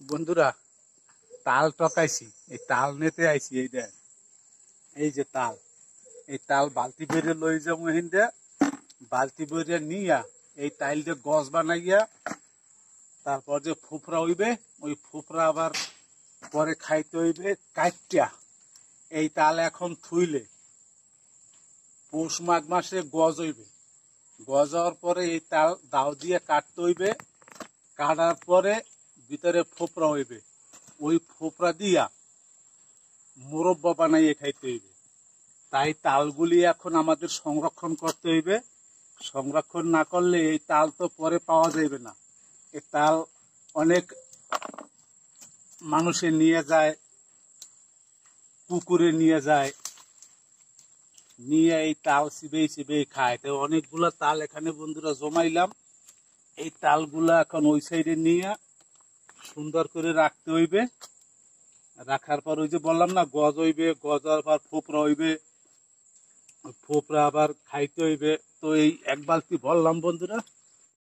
বন্ধুরা তাল টকাইছি, এই তাল নিতে আইছি। এই দেখ, এই যে তাল, এই তাল বালতি বেরিয়ে লই যাবো হিন্দে, বালতি বেরিয়ে নিয়া এই তাইল দিয়ে গছ বানাইয়া তারপর যে ফুফরা হইবে, ওই ফুফরা আবার পরে খাইতে হইবে কাইটিয়া। এই তাল এখন থুইলে পৌষ মাঘ মাসে গজ হইবে, গজ হওয়ার পরে এই তাল দাও দিয়ে কাটতে হইবে, কাটার পরে ভিতরে ফোপরা হইবে, ওই ফোপরা দিয়া মুরব্বা বানাইয়ে খাইতে হইবে। তাই তালগুলি এখন আমাদের সংরক্ষণ করতে হইবে। সংরক্ষণ না করলে এই তাল তো পরে পাওয়া যাইবে না। এই তাল অনেক মানুষে নিয়ে যায়, পুকুরে নিয়ে যায়, নিয়ে এই তাল চিবেই চিবেই খায়। তো অনেকগুলা তাল এখানে বন্ধুরা জমাইলাম। এই তালগুলা এখন ওই সাইডে নিয়ে সুন্দর করে রাখতে হইবে। রাখার পর ওই যে বললাম না, গজ হইবে, গজ হওয়ার পর ফোপরা হইবে, ফোপরা আবার খাইতে হইবে। তো এই এক বালতি ভরলাম বন্ধুরা।